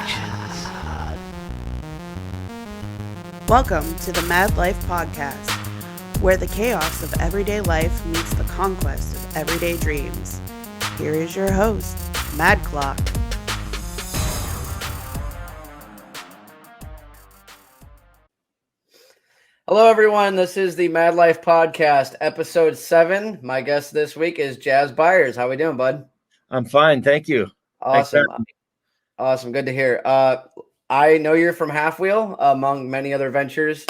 Productions. Welcome to the MadLife podcast, where the chaos of everyday life meets the conquest of everyday dreams. Here is your host, Mad Clock. Hello, everyone. This is the MadLife podcast, episode 7. My guest this week is Jazz Byers. How we doing, bud? I'm fine, thank you. Awesome. Awesome. Good to hear. I know you're from Half Wheel, among many other ventures.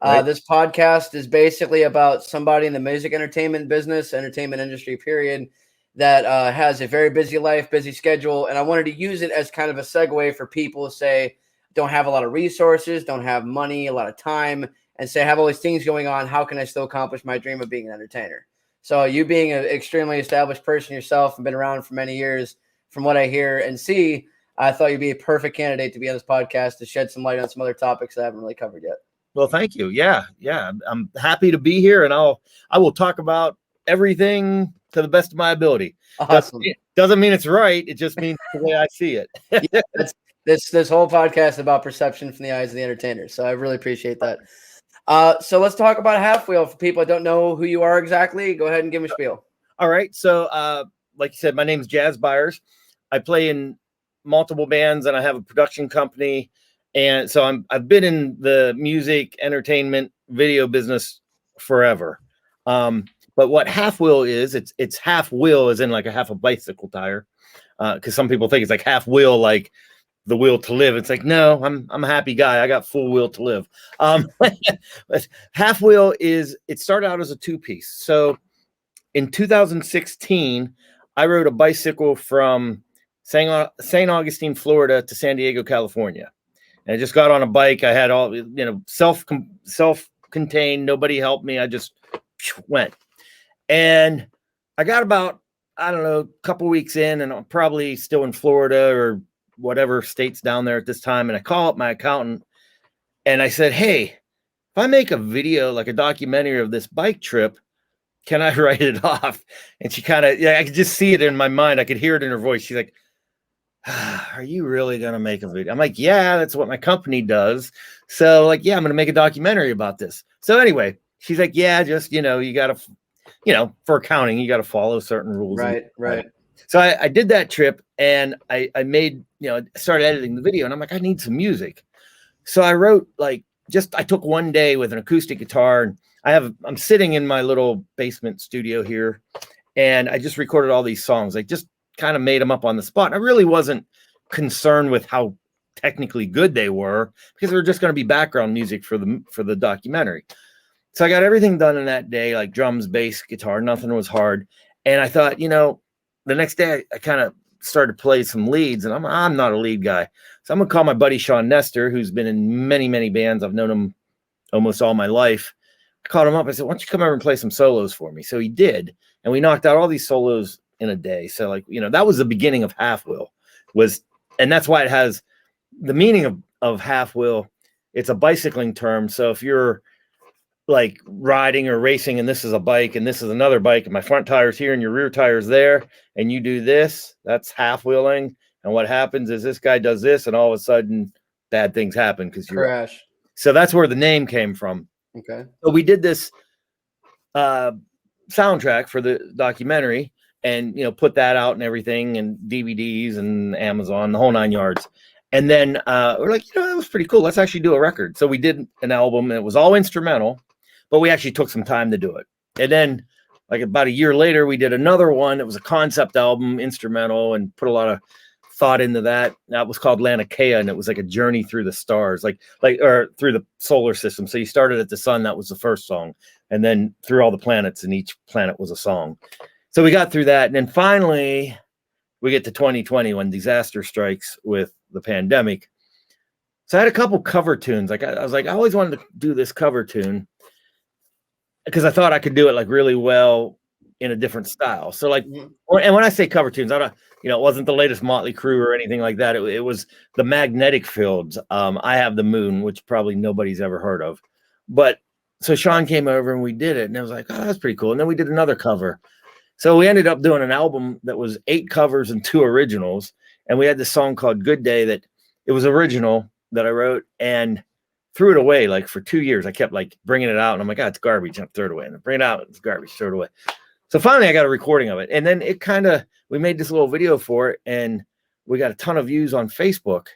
Right. This podcast is basically about somebody in the music entertainment business, entertainment industry, period, that has a very busy life, busy schedule. And I wanted to use it as kind of a segue for people who say, don't have a lot of resources, don't have money, a lot of time, and say, I have all these things going on. How can I still accomplish my dream of being an entertainer? So you being an extremely established person yourself and been around for many years, from what I hear and see, I thought you'd be a perfect candidate to be on this podcast to shed some light on some other topics that I haven't really covered yet. Well, thank you. Yeah. I'm happy to be here, and I will talk about everything to the best of my ability. Awesome. Doesn't mean it's right. It just means the way I see it. Yeah, this whole podcast is about perception from the eyes of the entertainer. So I really appreciate that. So let's talk about Half Wheel. For people that don't know who you are exactly, go ahead and give me a spiel. All right. So, like you said, my name is Jazz Byers. I play in multiple bands, and I have a production company. And so I've been in the music, entertainment, video business forever. But what Half Wheel is, it's half wheel as in like a half a bicycle tire. Because some people think it's like half wheel, like the will to live. It's like, no, I'm a happy guy. I got full will to live. But Half Wheel it started out as a 2-piece. So in 2016, I rode a bicycle from St. Augustine, Florida to San Diego, California. And I just got on a bike. I had all, self-contained. Nobody helped me. I just went. And I got about, a couple weeks in, and I'm probably still in Florida or whatever state's down there at this time. And I call up my accountant and I said, hey, if I make a video, like a documentary of this bike trip, can I write it off? And she I could just see it in my mind. I could hear it in her voice. She's like, are you really going to make a video? I'm like, yeah, that's what my company does. So I'm going to make a documentary about this. So anyway, she's like, yeah, just, you got to, for accounting, you got to follow certain rules. Right. So I did that trip, and I made, started editing the video, and I'm like, I need some music. So I wrote I took one day with an acoustic guitar, and I'm sitting in my little basement studio here, and I just recorded all these songs. I just kind of made them up on the spot. And I really wasn't concerned with how technically good they were, because they were just going to be background music for the documentary. So I got everything done in that day, like drums, bass, guitar, nothing was hard. And I thought, the next day I kind of started to play some leads, and I'm not a lead guy. So I'm going to call my buddy Sean Nestor, who's been in many, many bands. I've known him almost all my life. I called him up. I said, why don't you come over and play some solos for me? So he did. And we knocked out all these solos in a day. So that was the beginning of Half Wheel, and that's why it has the meaning of Half Wheel. It's a bicycling term. So if you're like riding or racing, and this is a bike and this is another bike, and my front tire's here and your rear tire's there, and you do this, that's half wheeling. And what happens is this guy does this, and all of a sudden bad things happen because you crash. So that's where the name came from. Okay. So we did this soundtrack for the documentary, and put that out and everything, and DVDs and Amazon, the whole 9 yards. And then we're like, that was pretty cool. Let's actually do a record. So we did an album, and it was all instrumental, but we actually took some time to do it. And then about a year later, we did another one. It was a concept album, instrumental, and put a lot of thought into that. That was called Laniakea, and it was like a journey through the stars, or through the solar system. So you started at the sun. That was the first song. And then through all the planets, and each planet was a song. So we got through that. And then finally we get to 2020 when disaster strikes with the pandemic. So I had a couple cover tunes. I was like, I always wanted to do this cover tune because I thought I could do it really well in a different style. So and when I say cover tunes, I don't, it wasn't the latest Motley Crue or anything like that. It was the Magnetic Fields. I Have the Moon, which probably nobody's ever heard of. But so Sean came over and we did it, and I was like, oh, that's pretty cool. And then we did another cover. So we ended up doing an album that was 8 covers and 2 originals. And we had this song called Good Day that it was original that I wrote and threw it away like for 2 years. I kept like bringing it out and I'm like, it's garbage. And I throw it away and bring it out. It's garbage. Throw it away. So finally I got a recording of it. And then we made this little video for it and we got a ton of views on Facebook,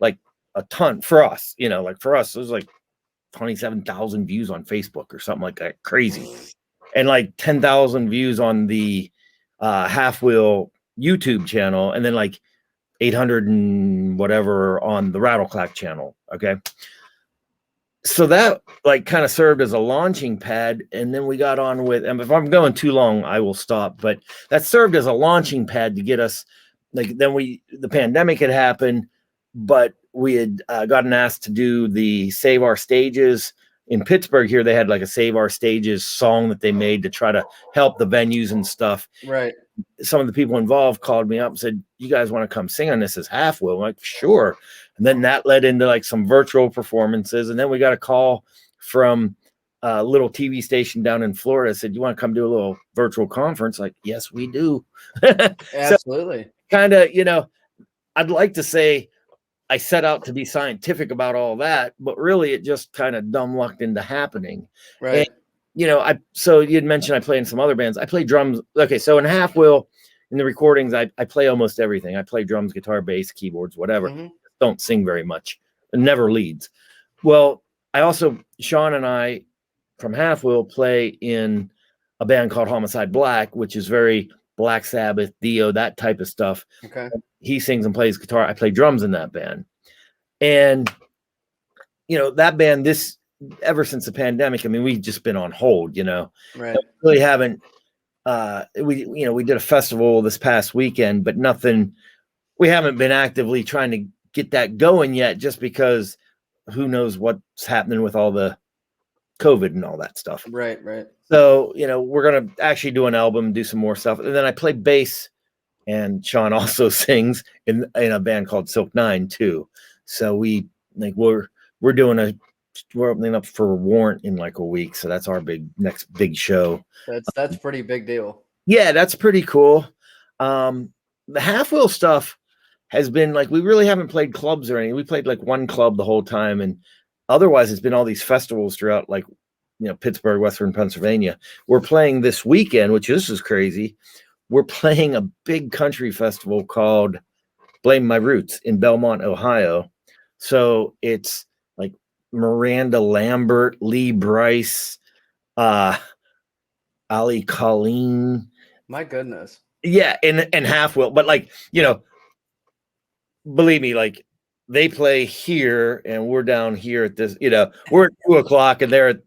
like a ton for us, like for us, it was like 27,000 views on Facebook or something like that. Crazy. And like 10,000 views on the Half Wheel YouTube channel. And then like 800 and whatever on the Rattleclack channel. Okay. So that like kind of served as a launching pad. And then we got on with, and if I'm going too long, I will stop, but that served as a launching pad to get us like, then the pandemic had happened, but we had gotten asked to do the Save Our Stages in Pittsburgh here. They had like a Save Our Stages song that they made to try to help the venues and stuff. Right. Some of the people involved called me up and said, you guys want to come sing on this as Half Wheel? I'm like, sure. And then that led into like some virtual performances. And then we got a call from a little TV station down in Florida. Said, you want to come do a little virtual conference? Like, yes, we do. Absolutely. So, kind of, I'd like to say I set out to be scientific about all that, but really it just kind of dumb lucked into happening. Right. And, so you'd mentioned I play in some other bands. I play drums. Okay. So in Half Wheel, in the recordings, I play almost everything. I play drums, guitar, bass, keyboards, whatever. Mm-hmm. Don't sing very much. It never leads. Well, Sean and I from Half Wheel play in a band called Homicide Black, which is very Black Sabbath, Dio, that type of stuff. Okay. He sings and plays guitar. I play drums in that band. And, that band, ever since the pandemic, I mean, we've just been on hold, Right. We really haven't, we did a festival this past weekend, but we haven't been actively trying to get that going yet, just because who knows what's happening with all the COVID and all that stuff. Right, right. So, we're going to actually do an album, do some more stuff. And then I play bass, and Sean also sings in a band called Silk Nine too. So we're opening up for Warrant in like a week. So that's our next big show. That's pretty big deal. Yeah, that's pretty cool. The Half Wheel stuff has been like, we really haven't played clubs or anything. We played like one club the whole time. And otherwise it's been all these festivals throughout like, Pittsburgh, Western Pennsylvania. We're playing this weekend, which this is crazy. We're playing a big country festival called Blame My Roots in Belmont, Ohio. So it's like Miranda Lambert, Lee Bryce, Ali Colleen. My goodness. Yeah, and Half Wheel. But like, believe me, like they play here and we're down here at this, we're at 2:00 and they're at,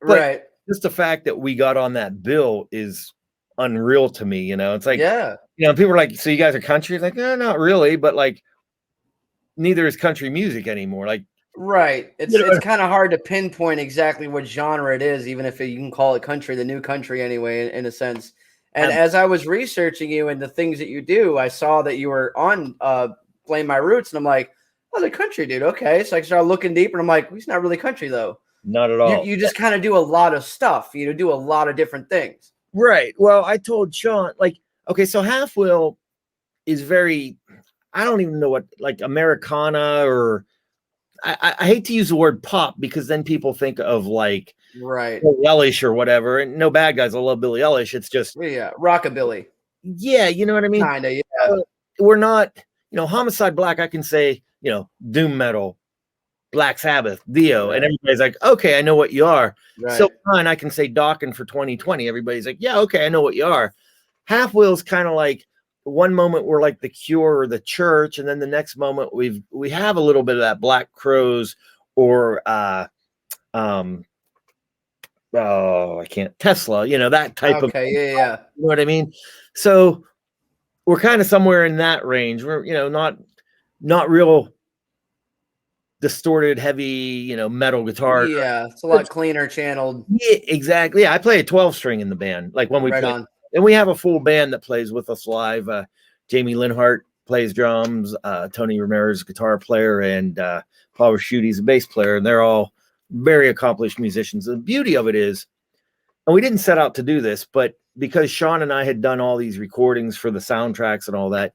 right. Just the fact that we got on that bill is unreal to me. It's like, yeah, people are like, so you guys are country? Like, no, not really, but like neither is country music anymore. Like, right. It's kind of hard to pinpoint exactly what genre it is, even if you can call it country, the new country anyway, in a sense. And as I was researching you and the things that you do, I saw that you were on Blame My Roots, and I'm like, oh, the country dude. Okay. So I started looking deeper, and I'm like, he's not really country though. Not at all. You just kind of do a lot of stuff. You do a lot of different things. Right. Well, I told Sean, like, okay, so Half Wheel is very, I don't even know what, like Americana, or I hate to use the word pop because then people think of like right Billie Eilish or whatever. And no bad guys, I love Billie Eilish. It's just rockabilly. Yeah, you know what I mean? Kinda, yeah. We're not, Homicide Black, I can say, doom metal, Black Sabbath, Dio, and everybody's like, okay, I know what you are. Right. So fine, I can say Dawkins for 2020. Everybody's like, yeah, okay, I know what you are. Half Wheel's kind of like one moment we're like the Cure or the Church, and then the next moment we have a little bit of that Black Crowes or Tesla, that type of yeah. You know what I mean? So we're kind of somewhere in that range. We're not real distorted, heavy, metal guitar. Yeah, it's a lot cleaner channeled. Yeah, exactly. Yeah, I play a 12-string in the band. Like when we play, and we have a full band that plays with us live. Jamie Linhart plays drums, Tony Ramirez guitar player, and Paul Raschuti's a bass player, and they're all very accomplished musicians. The beauty of it is, and we didn't set out to do this, but because Sean and I had done all these recordings for the soundtracks and all that,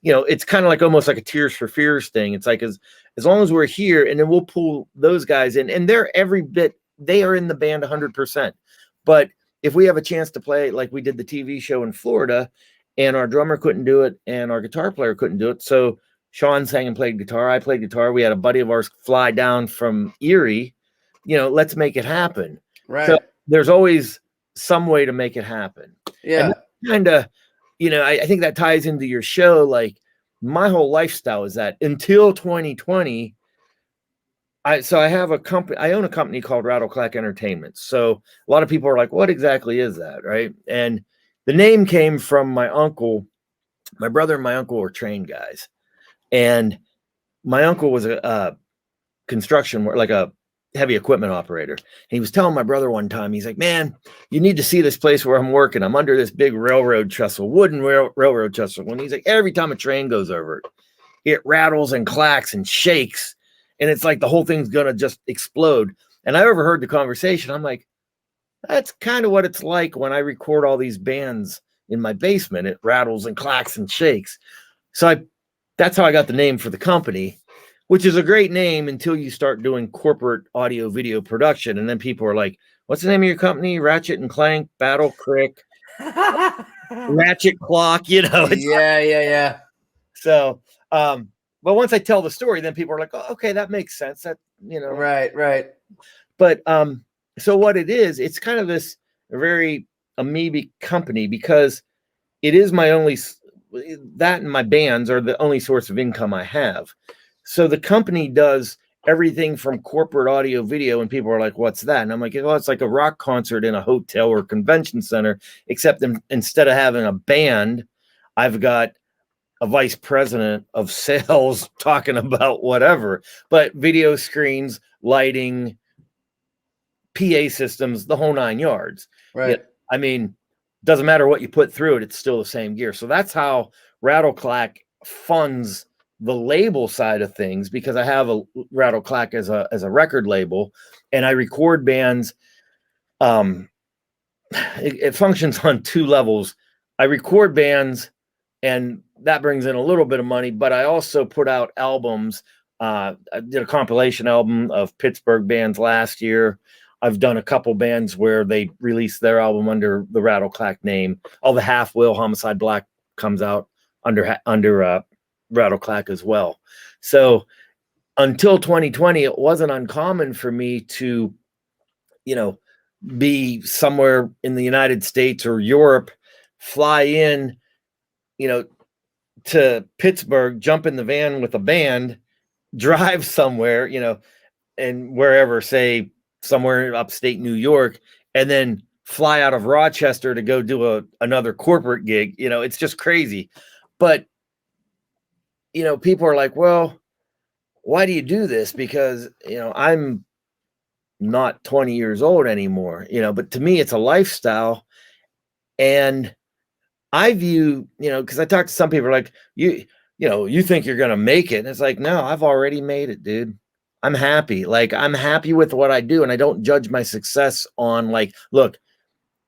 it's kind of like almost like a Tears for Fears thing. It's like as long as we're here, and then we'll pull those guys in, and they're every bit, they are in the band 100%. But if we have a chance to play, like we did the TV show in Florida, and our drummer couldn't do it, and our guitar player couldn't do it, so Sean sang and played guitar, I played guitar. We had a buddy of ours fly down from Erie. Let's make it happen. Right. So there's always some way to make it happen. Yeah. And kind of, I think that ties into your show. Like my whole lifestyle is that until 2020, I have a company. I own a company called Rattleclack Entertainment. So a lot of people are like, what exactly is that? Right. And the name came from my uncle. My brother and my uncle were train guys. And my uncle was a construction, like a heavy equipment operator. And he was telling my brother one time, he's like, man, you need to see this place where I'm working. I'm under this big railroad trestle, wooden railroad trestle. When he's like, every time a train goes over it, it rattles and clacks and shakes. And it's like the whole thing's going to just explode. And I overheard the conversation. I'm like, that's kind of what it's like when I record all these bands in my basement. It rattles and clacks and shakes. So that's how I got the name for the company, which is a great name until you start doing corporate audio video production. And then people are like, what's the name of your company? Ratchet and Clank, Battle Crick, Ratchet Clock, Yeah. So, but once I tell the story, then people are like, oh, okay, that makes sense. That, Right. But, so what it is, it's kind of this very amoebic company because it is that and my bands are the only source of income I have. So the company does everything from corporate audio video, and people are like, what's that? And I'm like, it's like a rock concert in a hotel or convention center, except instead of having a band, I've got a vice president of sales talking about whatever, but video screens, lighting, PA systems, the whole 9 yards. Right. Doesn't matter what you put through it, it's still the same gear. So that's how Rattleclack funds the label side of things, because I have a Rattleclack as a record label, and I record bands. It functions on two levels. I record bands, and that brings in a little bit of money, but I also put out albums. I did a compilation album of Pittsburgh bands last year. I've done a couple bands where they released their album under the Rattleclack name. All the Half Will, Homicide Black comes out under Rattleclack as well. So until 2020, it wasn't uncommon for me to, be somewhere in the United States or Europe, fly in, to Pittsburgh, jump in the van with a band, drive somewhere, and wherever, say, somewhere in upstate New York, and then fly out of Rochester to go do another corporate gig. It's just crazy. But, people are like, well, why do you do this? Because, I'm not 20 years old anymore, but to me, it's a lifestyle. And I view, because I talk to some people like, you think you're going to make it. And it's like, no, I've already made it, dude. I'm happy. Like, I'm happy with what I do. And I don't judge my success on like, look,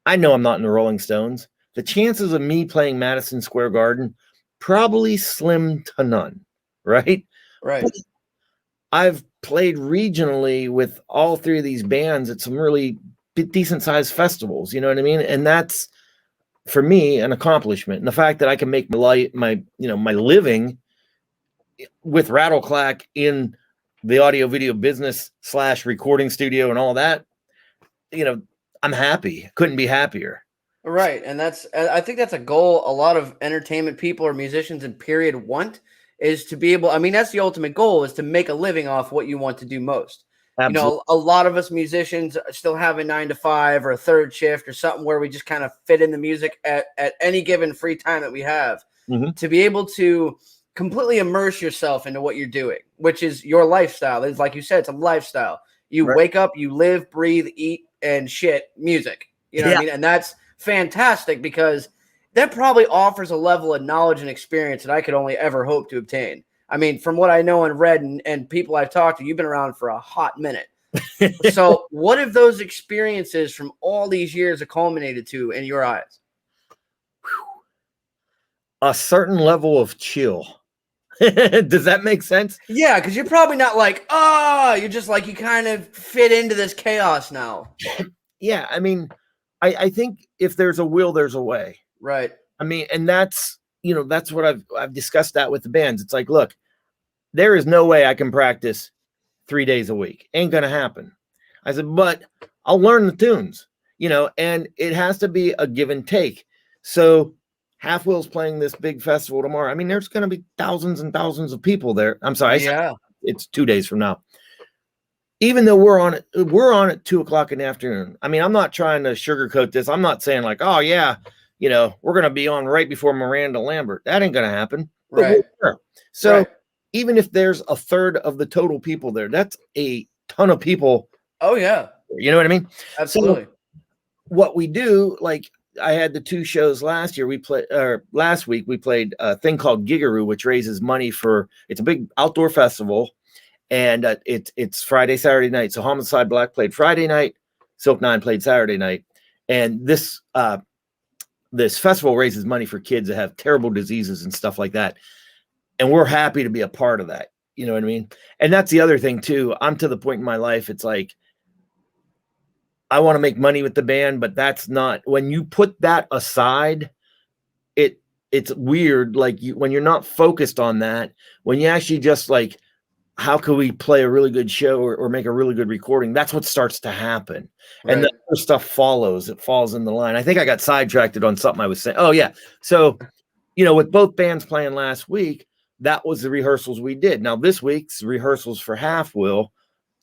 I know I'm not in the Rolling Stones. The chances of me playing Madison Square Garden, probably slim to none. Right. Right. But I've played regionally with all three of these bands at some really decent sized festivals. You know what I mean? And that's, for me, an accomplishment. And the fact that I can make my living with Rattleclack in the audio video business / recording studio and all that, I'm happy. Couldn't be happier. Right. And I think that's a goal a lot of entertainment people or musicians in period want, is to be able, that's the ultimate goal, is to make a living off what you want to do most. Absolutely. A lot of us musicians still have a 9 to 5 or a third shift or something where we just kind of fit in the music at any given free time that we have. Mm-hmm. To be able to completely immerse yourself into what you're doing, which is your lifestyle. It's like you said, it's a lifestyle. You Right. wake up, you live, breathe, eat, and shit music. What I mean? And that's fantastic, because that probably offers a level of knowledge and experience that I could only ever hope to obtain. From what I know and read and people I've talked to, you've been around for a hot minute. So what have those experiences from all these years culminated to in your eyes? a certain level of chill. Does that make sense? Yeah, because you're probably not like, you're just like, you kind of fit into this chaos now. Yeah, I mean, I think if there's a will, there's a way. Right. I mean, and that's, that's what I've discussed that with the bands. It's like, look, there is no way I can practice 3 days a week. Ain't gonna happen. I said, but I'll learn the tunes, and it has to be a give and take. So Half Wheel's playing this big festival tomorrow. I mean, there's going to be thousands and thousands of people there. I'm sorry. It's 2 days from now. Even though we're on it 2:00 in the afternoon. I mean, I'm not trying to sugarcoat this. I'm not saying like, oh yeah, we're going to be on right before Miranda Lambert. That ain't going to happen. Right. So even if there's a third of the total people there, that's a ton of people. Oh yeah. You know what I mean? Absolutely. So what we do, like I had the 2 shows last year. Last week we played a thing called Gigaroo, which raises money it's a big outdoor festival, and it's Friday, Saturday night. So Homicide Black played Friday night, Silk Nine played Saturday night, and this festival raises money for kids that have terrible diseases and stuff like that. And we're happy to be a part of that. You know what I mean? And that's the other thing too. I'm to the point in my life, it's like, I want to make money with the band, but that's not, when you put that aside, it's weird. Like when you're not focused on that, when you actually just like, how can we play a really good show or make a really good recording? That's what starts to happen. Right. And the other stuff follows. It falls in the line. I think I got sidetracked on something I was saying. Oh yeah. So, with both bands playing last week, that was the rehearsals we did. Now this week's rehearsals for Half Wheel,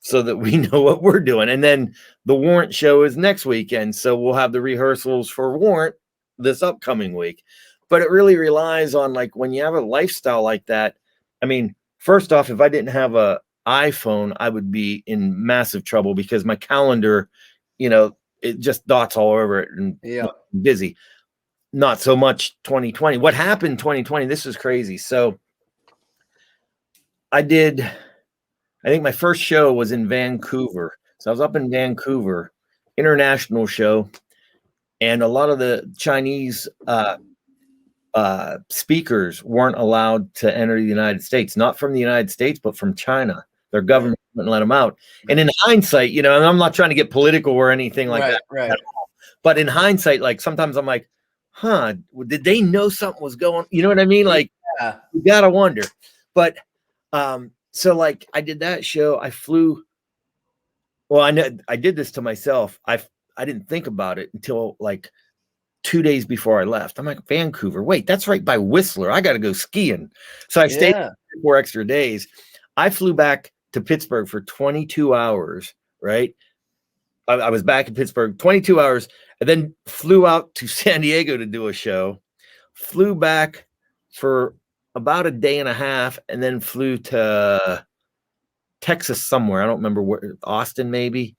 so that we know what we're doing. And then the Warrant show is next weekend. So we'll have the rehearsals for Warrant this upcoming week. But it really relies on, like, when you have a lifestyle like that. I mean, first off, if I didn't have a iPhone, I would be in massive trouble because my calendar, it just dots all over it and busy. Not so much 2020. What happened 2020? This is crazy. So I think my first show was in Vancouver. So I was up in Vancouver, international show, and a lot of the Chinese speakers weren't allowed to enter the United States, not from the United States, but from China. Their government wouldn't let them out. And in hindsight, and I'm not trying to get political or anything like that. Right. But in hindsight, like sometimes I'm like, did they know something was going? You know what I mean? Like, you gotta wonder. But so like I did that show. I flew. Well, I know I did this to myself. I didn't think about it until like 2 days before I left. I'm like, Vancouver. Wait, that's right by Whistler. I got to go skiing. So I stayed 4 extra days. I flew back to Pittsburgh for 22 hours. Right. I was back in Pittsburgh 22 hours, and then flew out to San Diego to do a show. Flew back for about a day and a half, and then flew to Texas somewhere. I don't remember where, Austin maybe.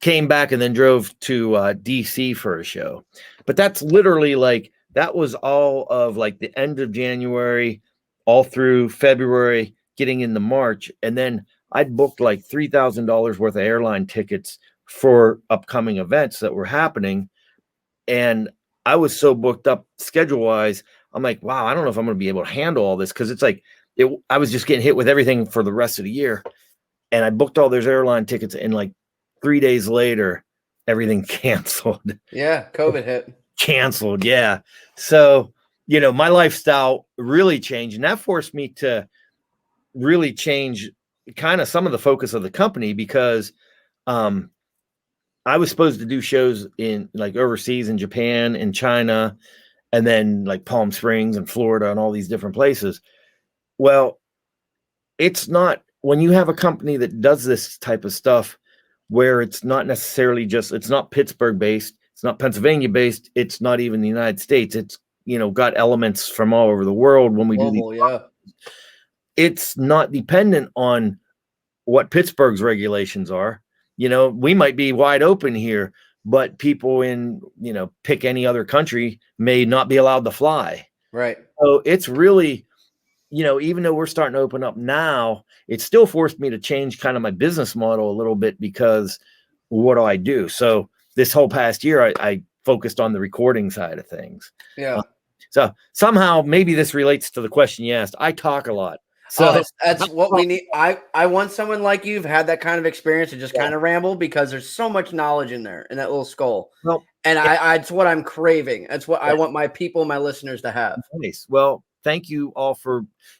Came back and then drove to DC for a show. But that's literally like, that was all of like the end of January, all through February, getting into March. And then I'd booked like $3,000 worth of airline tickets for upcoming events that were happening. And I was so booked up schedule wise. I'm like, wow, I don't know if I'm going to be able to handle all this. Cause it's like, I was just getting hit with everything for the rest of the year. And I booked all those airline tickets, and like 3 days later, everything canceled. Yeah. COVID hit. Canceled. Yeah. So, my lifestyle really changed, and that forced me to really change kind of some of the focus of the company, because I was supposed to do shows in like overseas in Japan and China, and then like Palm Springs and Florida and all these different places. Well, it's not, when you have a company that does this type of stuff, where it's not necessarily just, it's not Pittsburgh based, it's not Pennsylvania based, it's not even the United States. It's, got elements from all over the world when we do these. It's not dependent on what Pittsburgh's regulations are. We might be wide open here, but people in, pick any other country may not be allowed to fly. Right. So it's really, even though we're starting to open up now, it still forced me to change kind of my business model a little bit, because what do I do? So this whole past year, I focused on the recording side of things. Yeah. So somehow maybe this relates to the question you asked. I talk a lot. So that's what we need. I want someone like you've had that kind of experience to just kind of ramble, because there's so much knowledge in there in that little skull. Well, and it's what I'm craving. That's what I want my people, my listeners to have. Nice. Well, thank you all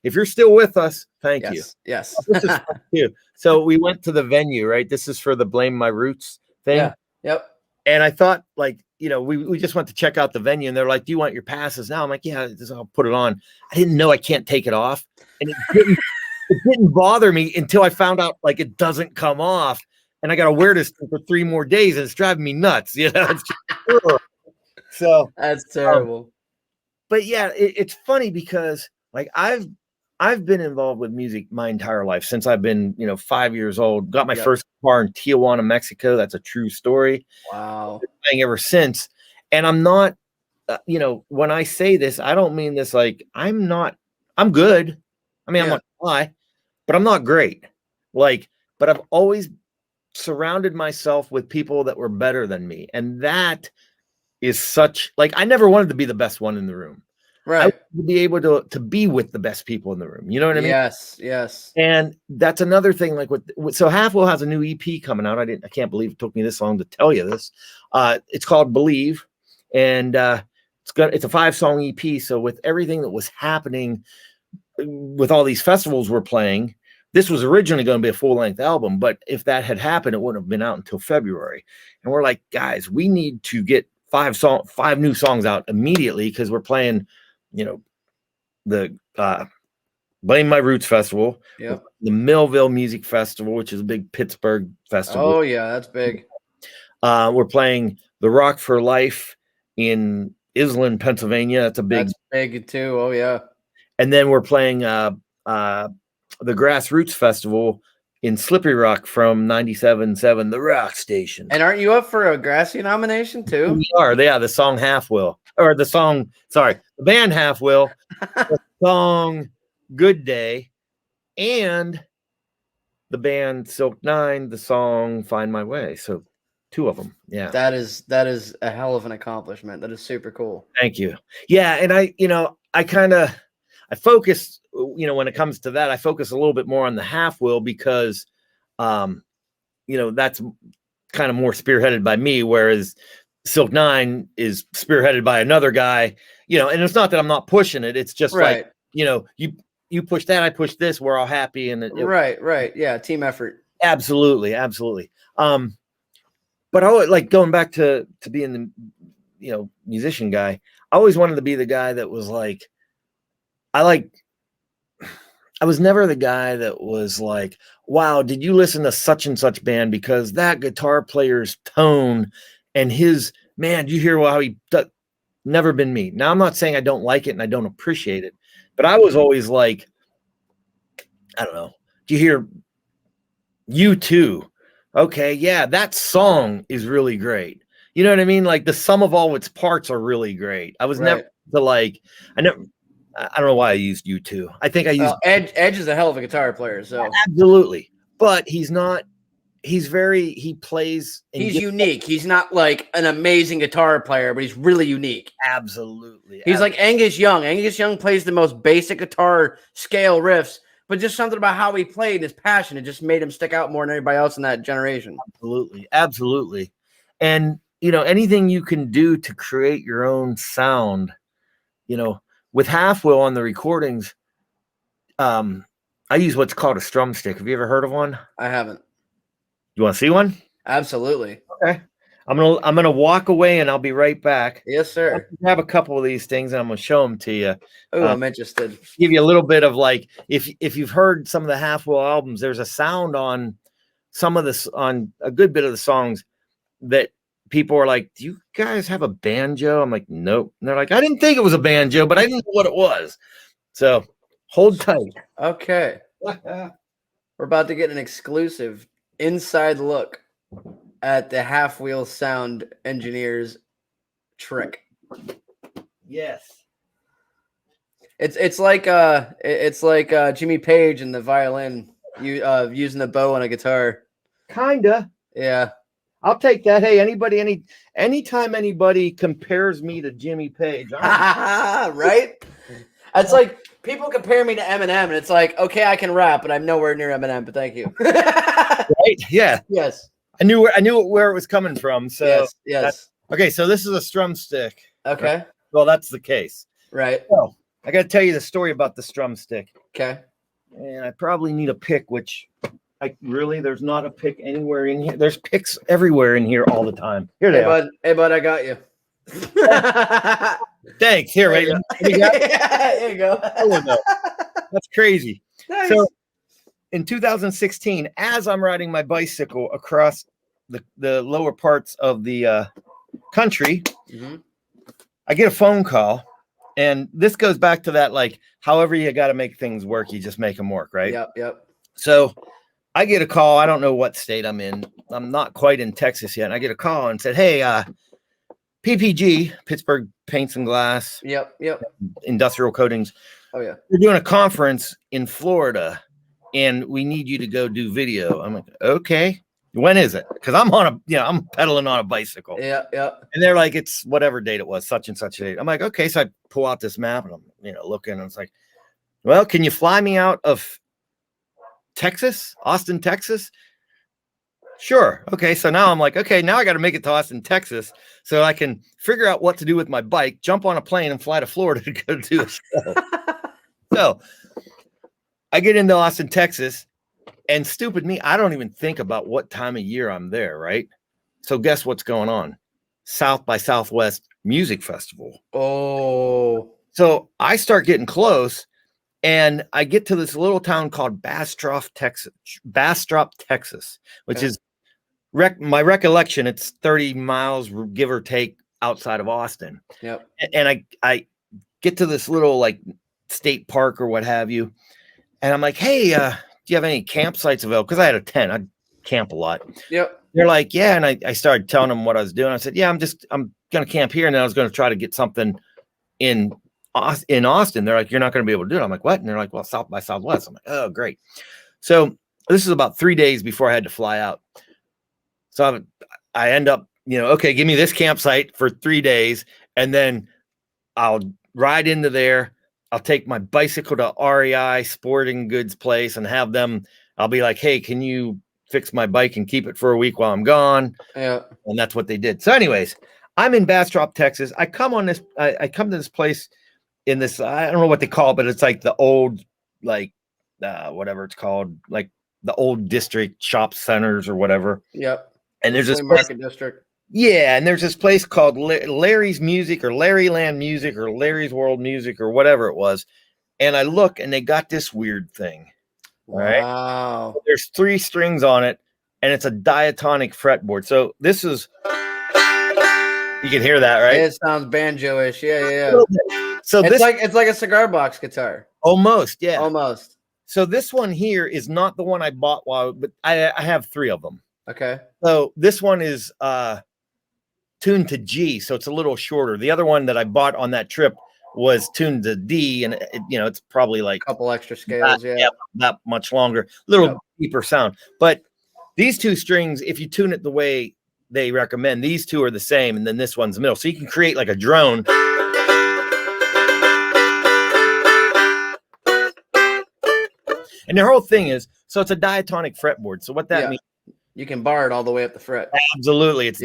if you're still with us, thank you. Yes. This is fun too. So we went to the venue, right? This is for the Blame My Roots thing. Yeah. Yep. And I thought, like, we just went to check out the venue, and they're like, "Do you want your passes now?" I'm like, "Yeah, I'll put it on." I didn't know I can't take it off, and it didn't bother me until I found out like it doesn't come off, and I got to wear this for 3 more days, and it's driving me nuts. So that's terrible. But yeah, it's funny because like I've been involved with music my entire life since I've been 5 years old. Got my first guitar in Tijuana, Mexico. That's a true story. Wow. I've been playing ever since, and I'm not. When I say this, I don't mean this like I'm good. I mean, I'm not gonna lie, but I'm not great. But I've always surrounded myself with people that were better than me, and that is such I never wanted to be the best one in the room. Right. I wanted to be able to be with the best people in the room. You know what I mean? Yes. And that's another thing. So Half Wheel has a new EP coming out. I can't believe it took me this long to tell you this. It's called Believe, and it's a 5-song EP. So with everything that was happening with all these festivals we're playing, this was originally going to be a full-length album, but if that had happened, it wouldn't have been out until February. And we're like, guys, we need to get 5 new songs out immediately, because we're playing, the Blame My Roots Festival, the Millville Music Festival, which is a big Pittsburgh festival. Oh yeah, that's big. We're playing the Rock for Life in Island, Pennsylvania. That's big too. Oh yeah. And then we're playing the Grassroots Festival in Slippery Rock from 97.7, the Rock Station. And aren't you up for a Grassy nomination too? We are. Yeah, the song Half Will, or the band Half Will, the song Good Day, and the band Silk Nine, the song Find My Way. So 2 of them. Yeah. That is a hell of an accomplishment. That is super cool. Thank you. Yeah. And I focus, when it comes to that, I focus a little bit more on the Half Wheel because, that's kind of more spearheaded by me, whereas Silk Nine is spearheaded by another guy, and it's not that I'm not pushing it. It's just right. You push that, I push this, we're all happy. And right. Yeah. Team effort. Absolutely. But I always, going back to being the, musician guy, I always wanted to be the guy that was I was never the guy that was like, wow, did you listen to such and such band? Because that guitar player's tone and did you hear how he never been me. Now, I'm not saying I don't like it and I don't appreciate it, but I was always like, I don't know. Do you hear U2? Okay. Yeah. That song is really great. You know what I mean? Like the sum of all its parts are really great. I was never I don't know why I used U2. I think I used Edge is a hell of a guitar player. So absolutely, but he's not. He's he plays. He's unique. He's not like an amazing guitar player, but he's really unique. Absolutely. He's like Angus Young. Angus Young plays the most basic guitar scale riffs, but just something about how he played, his passion, it just made him stick out more than everybody else in that generation. Absolutely. And anything you can do to create your own sound, with Half Wheel on the recordings, I use what's called a strum stick. Have you ever heard of one? I haven't. You want to see one? Absolutely. Okay. I'm gonna walk away and I'll be right back. Yes, sir. I have a couple of these things and I'm gonna show them to you. Oh, I'm interested. Give you a little bit of if you've heard some of the Half Wheel albums, there's a sound on on a good bit of the songs that people are like, do you guys have a banjo? I'm like, nope. And they're like, I didn't think it was a banjo, but I didn't know what it was. So hold tight. Okay. We're about to get an exclusive inside look at the Half Wheel sound engineer's trick. Yes. It's like Jimmy Page and the violin, using the bow on a guitar. Kinda. Yeah. I'll take that. Hey, anytime anybody compares me to Jimmy Page, right? It's like people compare me to Eminem, and it's like, okay, I can rap, but I'm nowhere near Eminem. But thank you. right? Yeah. Yes. I knew where it was coming from. So yes. Okay, so this is a strum stick. Okay. Right? Well, that's the case. Right. So I got to tell you the story about the strum stick. Okay. And I probably need a pick, which there's not a pick anywhere in here. There's picks everywhere in here all the time. Here they are. Hey, bud, I got you. Thanks. Here, right? There you go. That's crazy. Nice. So in 2016, as I'm riding my bicycle across the lower parts of the country, I get a phone call. And this goes back to that, like, however you got to make things work, you just make them work, right? Yep. So I get a call. I don't know what state I'm in. I'm not quite in Texas yet. And I get a call and said, hey, PPG, Pittsburgh Paints and Glass. Yep. Industrial Coatings. Oh, yeah. We're doing a conference in Florida, and we need you to go do video. I'm like, okay. When is it? Because I'm pedaling on a bicycle. Yeah. And they're like, it's whatever date it was, such and such a date. I'm like, okay. So I pull out this map and I'm, looking, and it's like, well, can you fly me out of Texas, Austin, Texas? Sure. Okay. So now I'm like, okay, now I got to make it to Austin, Texas, so I can figure out what to do with my bike, jump on a plane and fly to Florida to go do a show. So I get into Austin, Texas. And stupid me, I don't even think about what time of year I'm there, right? So guess what's going on? South by Southwest Music Festival. Oh. So I start getting close, and I get to this little town called Bastrop, Texas, which is my recollection. It's 30 miles, give or take, outside of Austin. Yep. And I get to this little like state park or what have you, and I'm like, hey, do you have any campsites available? Because I had a tent. I camp a lot. Yep. They're like, yeah. And I started telling them what I was doing. I said, yeah, I'm going to camp here. And then I was going to try to get something in Austin. They're like, you're not going to be able to do it. I'm like, what? And they're like, well, South by Southwest. I'm like, oh, great. So this is about 3 days before I had to fly out. So I end up, okay, give me this campsite for 3 days. And then I'll ride into there. I'll take my bicycle to REI Sporting Goods place and have them. I'll be like, hey, can you fix my bike and keep it for a week while I'm gone? Yeah. And that's what they did. So anyways, I'm in Bastrop, Texas. I come to this place in this, I don't know what they call it, but it's like the old, like, whatever it's called, like the old district shop centers or whatever. Yep. And there's this market district. Yeah, and there's this place called Larry's Music or Larryland Music or Larry's World Music or whatever it was. And I look, and they got this weird thing. Wow. Right? There's 3 strings on it, and it's a diatonic fretboard. So this is, you can hear that, right? It sounds banjo-ish. Yeah. So it's like a cigar box guitar. Almost, yeah. Almost. So this one here is not the one I bought but I have 3 of them. Okay. So this one is tuned to G, so it's a little shorter. The other one that I bought on that trip was tuned to D, and it's probably like a couple extra scales, not much longer, little deeper sound. But these 2 strings, if you tune it the way they recommend, these 2 are the same, and then this one's the middle, so you can create like a drone. And their whole thing is, so it's a diatonic fretboard. So what that means, you can bar it all the way up the fret. Absolutely, it's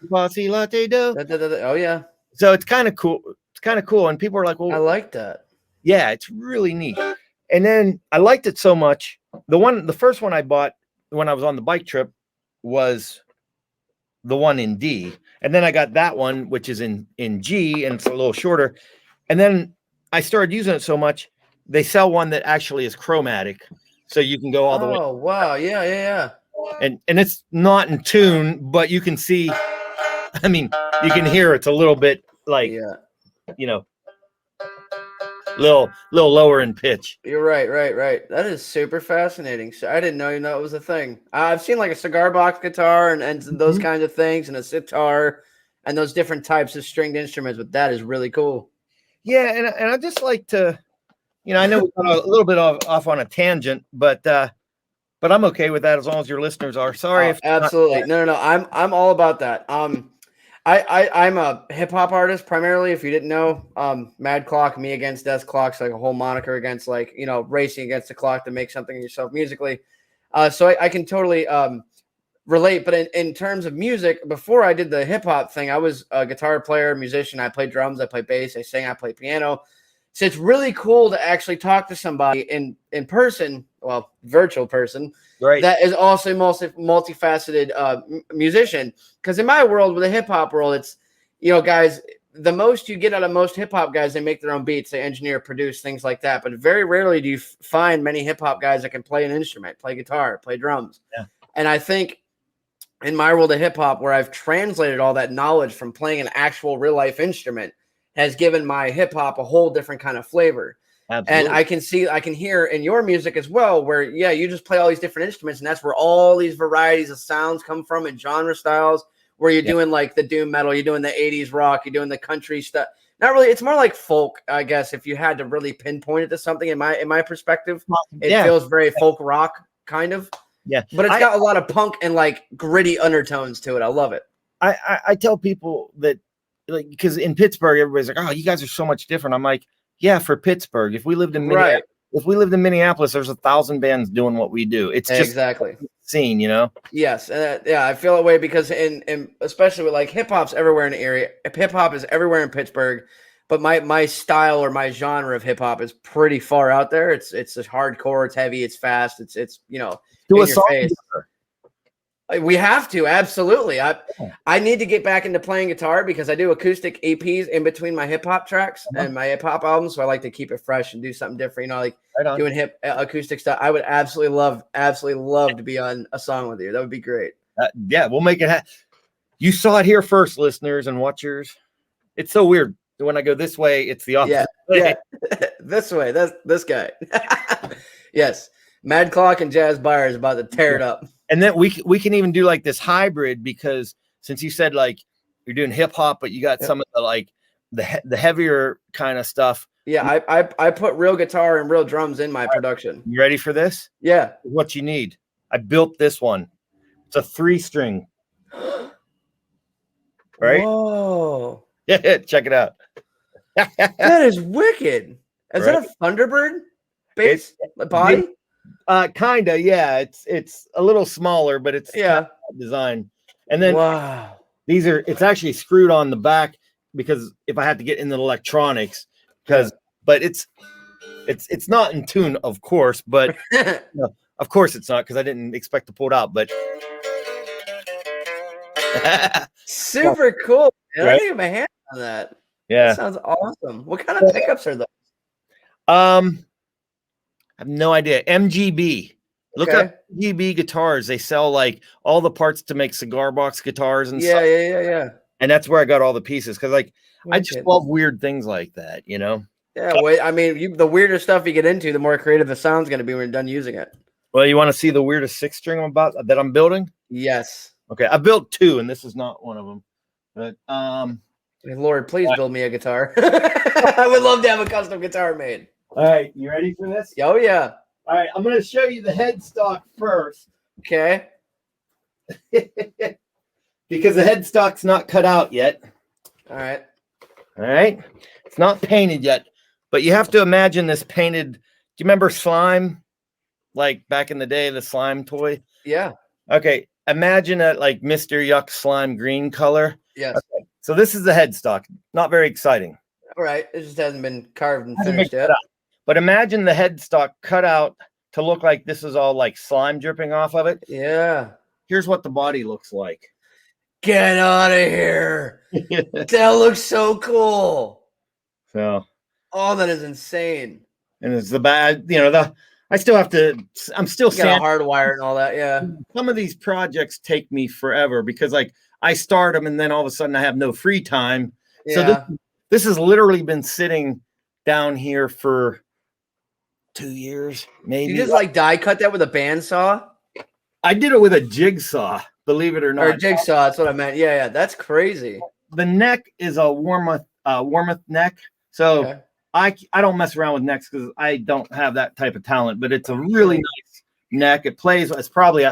latte do. Oh yeah. So it's kind of cool. It's kind of cool, and people are like, "Well, I like that." Yeah, it's really neat. And then I liked it so much. The first one I bought when I was on the bike trip was the one in D, and then I got that one which is in G, and it's a little shorter. And then I started using it so much, they sell one that actually is chromatic, so you can go all the way. Oh wow, yeah. And it's not in tune, but you can see. I mean, you can hear it's a little bit like, little lower in pitch. You're right. That is super fascinating. So I didn't know it was a thing. I've seen like a cigar box guitar and those kinds of things, and a sitar, and those different types of stringed instruments. But that is really cool. Yeah, and I just like to, I know we got a little bit off on a tangent, but but I'm okay with that as long as your listeners are. Sorry if absolutely. No. I'm all about that. I'm a hip hop artist primarily. If you didn't know, Mad Clock, me against Death Clock's like a whole moniker against like, you know, racing against the clock to make something of yourself musically. So I can totally relate. But in terms of music, before I did the hip hop thing, I was a guitar player, musician. I played drums, I played bass, I sing, I play piano. So it's really cool to actually talk to somebody in person, well, virtual person, right. that is also multifaceted musician. Because in my world, with the hip hop world, it's, you know, guys, the most you get out of most hip hop guys, they make their own beats, they engineer, produce, things like that. But very rarely do you find many hip hop guys that can play an instrument, play guitar, play drums. Yeah. And I think in my world of hip hop, where I've translated all that knowledge from playing an actual real life instrument, has given my hip hop a whole different kind of flavor. Absolutely. And I can hear in your music as well, where, yeah, you just play all these different instruments, and that's where all these varieties of sounds come from and genre styles, where you're doing like the doom metal, you're doing the 80s rock, you're doing the country stuff. Not really. It's more like folk, I guess, if you had to really pinpoint it to something in my perspective. It feels very folk rock kind of. Yeah. But it's got a lot of punk and like gritty undertones to it. I love it. I tell people that, like, because in Pittsburgh, everybody's like, "Oh, you guys are so much different." I'm like, "Yeah, for Pittsburgh. If we lived in Minneapolis, there's 1,000 bands doing what we do. It's just exactly scene, you know." Yes, yeah, I feel that way because in especially with like hip hop's everywhere in the area. Hip hop is everywhere in Pittsburgh, but my style or my genre of hip hop is pretty far out there. It's hardcore, it's heavy, it's fast, it's you know, Do in a your song face. together. We have to, absolutely. I need to get back into playing guitar because I do acoustic EPs in between my hip hop tracks and my hip hop albums. So I like to keep it fresh and do something different. You know, like doing hip acoustic stuff. I would absolutely love to be on a song with you. That would be great. Yeah, we'll make it happen. You saw it here first, listeners and watchers. It's so weird. When I go this way, it's the opposite. Yeah. This way. That's this guy. Yes. Mad Clock and Jazz Byers about to tear it up. And then we can even do like this hybrid, because since you said like you're doing hip hop, but you got some of the like the heavier kind of stuff. Yeah, I put real guitar and real drums in my production. You ready for this? Yeah. What you need? I built this one. It's a 3-string. Right? Whoa. Yeah, check it out. That is wicked. Is that a Thunderbird bass body? Kinda, yeah. It's a little smaller, but it's design. And then wow, it's actually screwed on the back because if I have to get into the electronics, but it's not in tune, of course, but no, of course it's not, because I didn't expect to pull it out, but super cool. Man. Right? I didn't get my hand on that. Yeah. That sounds awesome. What kind of pickups are those? I have no idea. MGB. Look up MGB guitars. They sell like all the parts to make cigar box guitars and stuff. Yeah. And that's where I got all the pieces, because like I just love weird things like that, you know? Yeah, I mean, the weirder stuff you get into, the more creative the sound's going to be when you're done using it. Well, you want to see the weirdest 6-string that I'm building? Yes. Okay, I built 2, and this is not one of them. But Lord, please build me a guitar. I would love to have a custom guitar made. All right, you ready for this? Oh yeah. All right, I'm going to show you the headstock first. Okay. Because the headstock's not cut out yet. All right. It's not painted yet, but you have to imagine this painted. Do you remember slime? Like back in the day, the slime toy? Yeah. Okay. Imagine a like Mr. Yuck slime green color. Yes. Okay. So this is the headstock. Not very exciting. All right. It just hasn't been carved and finished yet. But imagine the headstock cut out to look like this is all like slime dripping off of it. Yeah. Here's what the body looks like. Get out of here. That looks so cool. So. Oh, that is insane. And it's the bad, I still have to, I'm still hardwired and all that. Yeah. Some of these projects take me forever because like I start them and then all of a sudden I have no free time. Yeah. So this has literally been sitting down here for 2 years, maybe. You just like die cut that with a bandsaw? I did it with a jigsaw, believe it or not. Or a jigsaw, that's what I meant. Yeah, that's crazy. The neck is a Warmoth neck. So I don't mess around with necks because I don't have that type of talent, but it's a really nice neck. It plays. It's probably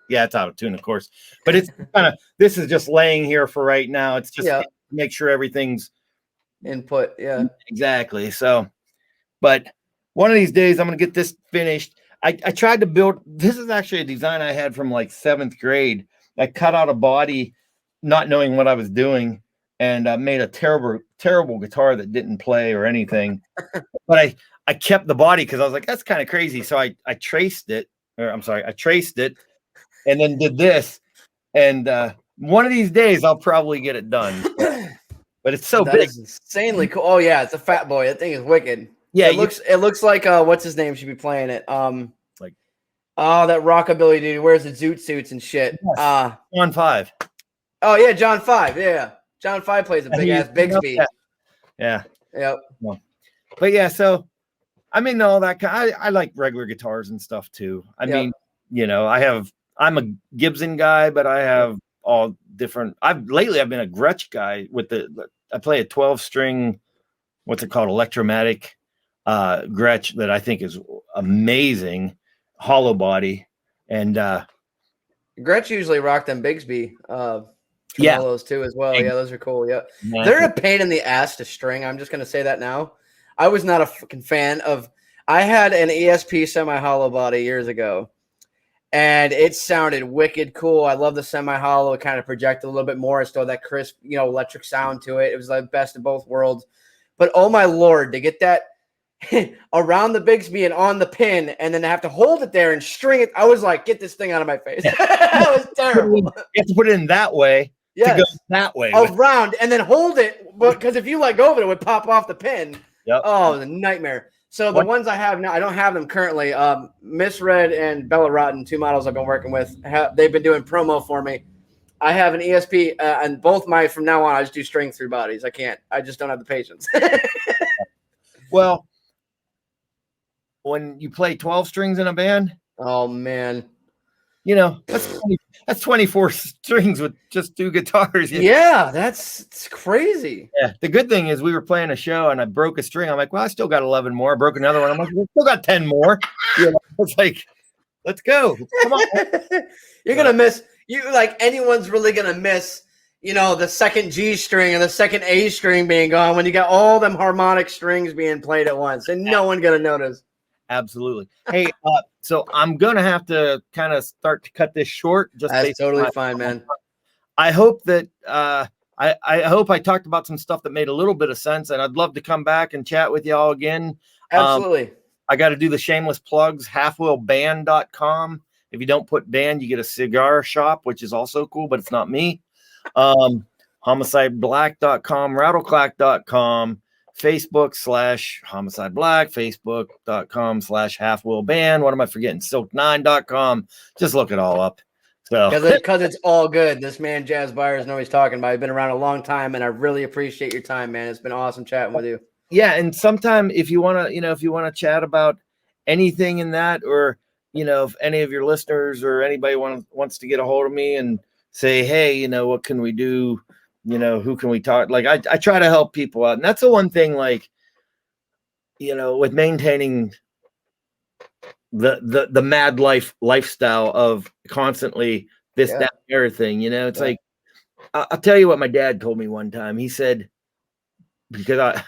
it's out of tune, of course. But it's kind of, this is just laying here for right now. It's just to make sure everything's input. Yeah, exactly. So, but one of these days I'm going to get this finished. I tried to build, this is actually a design I had from like 7th grade. I cut out a body, not knowing what I was doing, and made a terrible guitar that didn't play or anything. But I kept the body because I was like, that's kind of crazy. So I traced it, and then did this. And one of these days I'll probably get it done. But it's so big. Is insanely cool. Oh yeah, it's a Fat Boy. That thing is wicked. Yeah, it looks like what's his name should be playing it. Like that rockabilly dude wears the zoot suits and shit. Yes. John 5. Oh yeah, John 5. Yeah. John 5 plays a big ass Bigsby. Yeah. Yep. But yeah, so I mean all that I like regular guitars and stuff too. I mean, you know, I'm a Gibson guy, but I have all different. I've been a Gretsch guy I play a 12-string, what's it called, Electromatic Gretsch that I think is amazing, hollow body. And Gretsch usually rock them Bigsby tremolos too as well. Yeah, those are cool. Yeah. They're a pain in the ass to string. I'm just gonna say that now. I was not a fucking fan of. I had an ESP semi-hollow body years ago, and it sounded wicked cool. I love the semi-hollow. It kind of projected a little bit more. It still had that crisp, electric sound to it. It was the best of both worlds. But oh my Lord, to get that around the Bigsby and on the pin, and then to have to hold it there and string it, I was like, get this thing out of my face. That was terrible. You have to put it in that way to go that way. Around and then hold it, because if you let go of it, it would pop off the pin. Yep. Oh, it was a nightmare. So the ones I have now, I don't have them currently. Misread and Bella Rotten, 2 models I've been working with, they've been doing promo for me. I have an ESP, and both from now on, I just do string through bodies. I just don't have the patience. Well, when you play 12 strings in a band, oh man, that's 24 strings with just 2 guitars. Yeah, it's crazy. Yeah. The good thing is we were playing a show and I broke a string. I'm like, well, I still got 11 more. I broke another one. I'm like, we still got 10 more. It's like, let's go. Come on. You're gonna miss. Anyone's really gonna miss. The second G string and the second A string being gone when you got all them harmonic strings being played at once, and no one gonna notice. Absolutely. Hey, so I'm gonna have to kind of start to cut this short. That's totally fine, man. I hope that I hope I talked about some stuff that made a little bit of sense, and I'd love to come back and chat with y'all again. Absolutely. I got to do the shameless plugs. halfwheelband.com. If you don't put band, you get a cigar shop, which is also cool, but it's not me. homicideblack.com, rattleclack.com, Facebook /Homicide Black, Facebook.com/halfwheelband. What am I forgetting? Silk9.com. Just look it all up. So because it's all good. This man Jazz Byers knows what he's talking about. He's been around a long time, and I really appreciate your time, man. It's been awesome chatting with you. Yeah, and sometime if you want to chat about anything in that, or if any of your listeners or anybody wants to get a hold of me and say, hey, what can we do? Who can we talk? Like I try to help people out. And that's the one thing, like, with maintaining the MadLife lifestyle of constantly this, that, and everything, it's like, I'll tell you what my dad told me one time. He said, because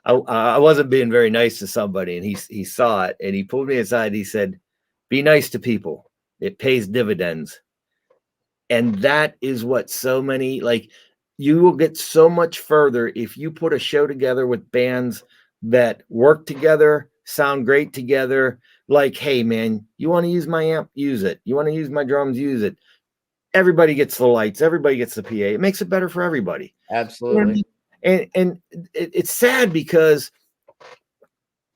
I wasn't being very nice to somebody, and he saw it, and he pulled me aside. He said, be nice to people. It pays dividends. And that is what so many, like, you will get so much further if you put a show together with bands that work together, sound great together. Like, hey, man, you want to use my amp? Use it. You want to use my drums? Use it. Everybody gets the lights. Everybody gets the PA. It makes it better for everybody. Absolutely. And it's sad because,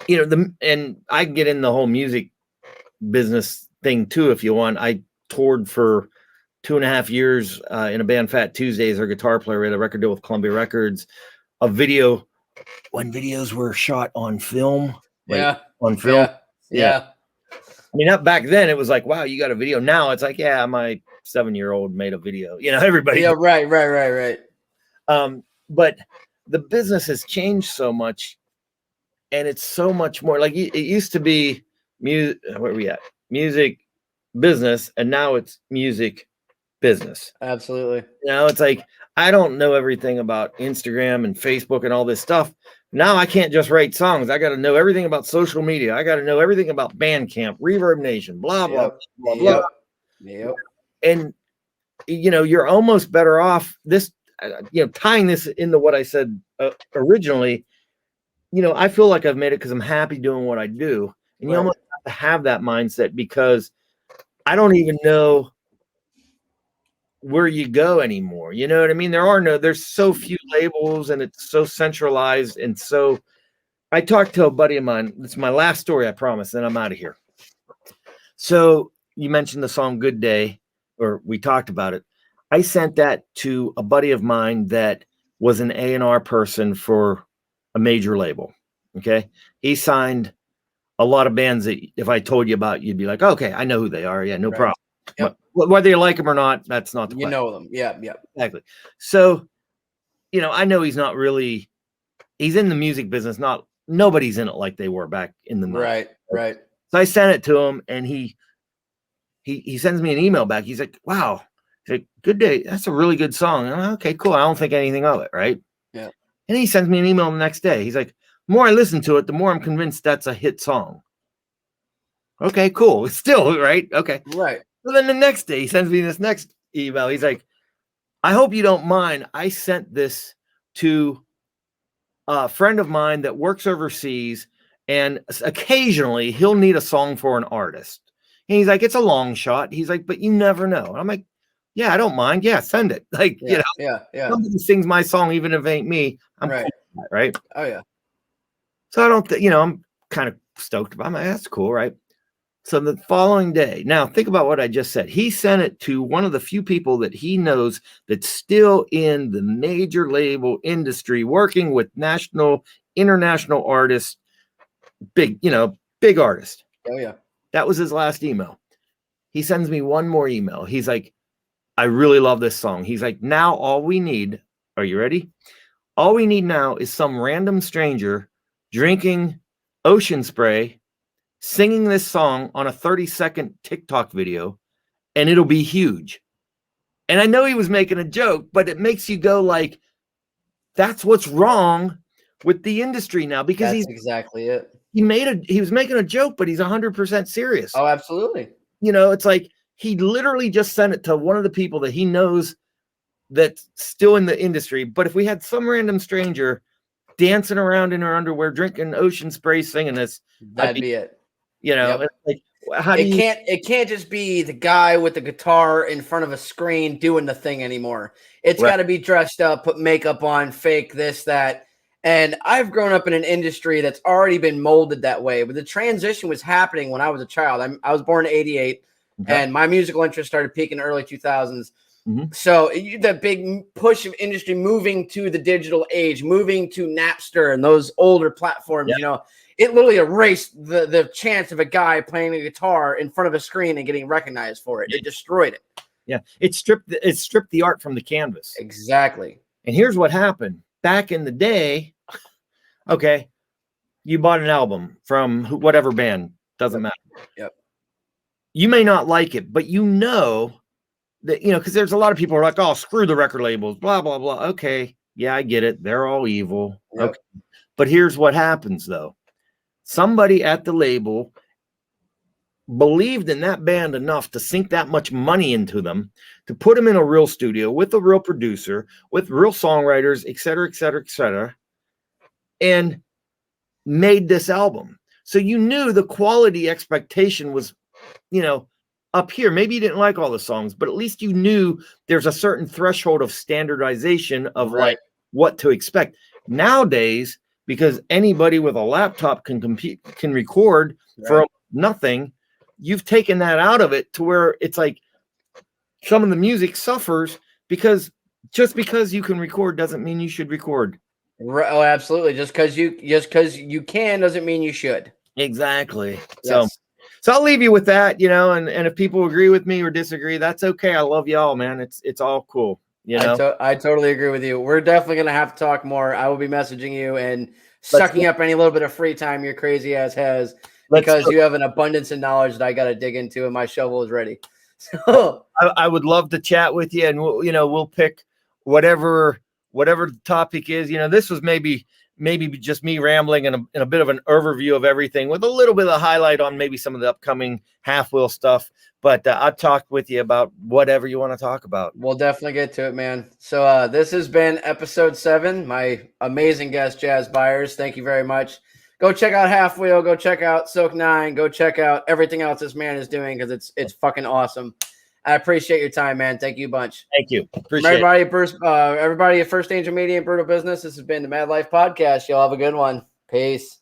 and I get in the whole music business thing too, if you want. I toured for 2.5 years in a band, Fat Tuesdays, our guitar player. We had a record deal with Columbia Records. When videos were shot on film. On film. Yeah. I mean, not back then. It was like, wow, you got a video. Now it's like, yeah, my 7-year-old made a video. Everybody. Yeah, right. But the business has changed so much, and it's so much more. Like, it used to be, music. Where are we at? Music business, and now it's music business. Absolutely. You know, it's like I don't know everything about Instagram and Facebook and all this stuff. Now I can't just write songs. I got to know everything about social media. I got to know everything about Bandcamp, Reverb Nation, blah blah blah blah. Yep. And you know, you're almost better off this. You know, tying this into what I said originally. You know, I feel like I've made it because I'm happy doing what I do, and you almost have to have that mindset because I don't even know where you go anymore. You know what I mean? There's so few labels and it's so centralized. And so I talked to a buddy of mine. It's my last story, I promise. Then I'm out of here. So you mentioned the song Good Day, or we talked about it. I sent that to a buddy of mine that was an A&R person for a major label. Okay. He signed a lot of bands that if I told you about, you'd be like, okay, I know who they are. Yeah, no problem. Yep. Whether you like them or not, that's not the question. You know them. Yeah. Exactly. So, you know, I know he's in the music business. Nobody's in it like they were back in the 90s. Right. So I sent it to him and he sends me an email back. He's like, wow, he's like, Good Day. That's a really good song. And I'm like, okay, cool. I don't think anything of it. Right. Yeah. And he sends me an email the next day. He's like, the more I listen to it, the more I'm convinced that's a hit song. Okay, cool. It's still right. Okay. Right. So then the next day he sends me this next email. He's like, I hope you don't mind. I sent this to a friend of mine that works overseas, and occasionally he'll need a song for an artist. And he's like, it's a long shot. He's like, but you never know. And I'm like, yeah, I don't mind. Yeah, send it. Like, you know, somebody sings my song, even if it ain't me. I'm cool with that, right? Oh yeah. So I don't, I'm kind of stoked about it. That's cool, right? So the following day, now think about what I just said. He sent it to one of the few people that he knows that's still in the major label industry, working with national, international artists, big artist. Oh yeah. That was his last email. He sends me one more email. He's like, I really love this song. He's like, now all we need, are you ready? All we need now is some random stranger drinking ocean spray, singing this song on a 30-second TikTok video, and it'll be huge. And I know he was making a joke, but it makes you go like, that's what's wrong with the industry now, because that's exactly it. He was making a joke, but he's 100% serious. Oh, absolutely. You know, it's like he literally just sent it to one of the people that he knows that's still in the industry. But if we had some random stranger dancing around in her underwear, drinking ocean spray, singing this, that'd be it. You know, like, it can't just be the guy with the guitar in front of a screen doing the thing anymore. It's got to be dressed up, put makeup on, fake this, that. And I've grown up in an industry that's already been molded that way. But the transition was happening when I was a child. I was born in '88, and my musical interest started peaking in the early 2000s. Mm-hmm. So the big push of industry moving to the digital age, moving to Napster and those older platforms, you know, it literally erased the chance of a guy playing a guitar in front of a screen and getting recognized for it. It destroyed it. Yeah, it stripped the art from the canvas. Exactly. And here's what happened. Back in the day, okay, you bought an album from whatever band, doesn't matter. Yep. You may not like it, but you know that, you know, because there's a lot of people who are like, oh, screw the record labels, blah, blah, blah. Okay, yeah, I get it. They're all evil. Yep. Okay. But here's what happens, though. Somebody at the label believed in that band enough to sink that much money into them, to put them in a real studio with a real producer, with real songwriters, et cetera, and made this album. So you knew the quality expectation was, you know, up here. Maybe you didn't like all the songs, but at least you knew there's a certain threshold of standardization of like what to expect. Nowadays, because anybody with a laptop can record for nothing, you've taken that out of it to where it's like some of the music suffers because just because you can record doesn't mean you should record. Right. Oh, absolutely. Just because you can doesn't mean you should. Exactly. Yes. So I'll leave you with that, you know, and if people agree with me or disagree, that's okay. I love y'all, man. It's all cool. You know, I totally agree with you. We're definitely going to have to talk more. I will be messaging you and sucking up any little bit of free time your crazy ass has. because you have an abundance of knowledge that I got to dig into, and my shovel is ready. So I would love to chat with you, and we'll pick whatever the topic is. This was maybe just me rambling and a bit of an overview of everything with a little bit of highlight on maybe some of the upcoming half wheel stuff. But I'll talk with you about whatever you want to talk about. We'll definitely get to it, man. So this has been episode 7. My amazing guest, Jazz Byers. Thank you very much. Go check out Half Wheel. Go check out Silk 9. Go check out everything else this man is doing because it's fucking awesome. I appreciate your time, man. Thank you a bunch. Thank you. Appreciate everybody at First Angel Media and Brutal Business. This has been the MadLife Podcast. Y'all have a good one. Peace.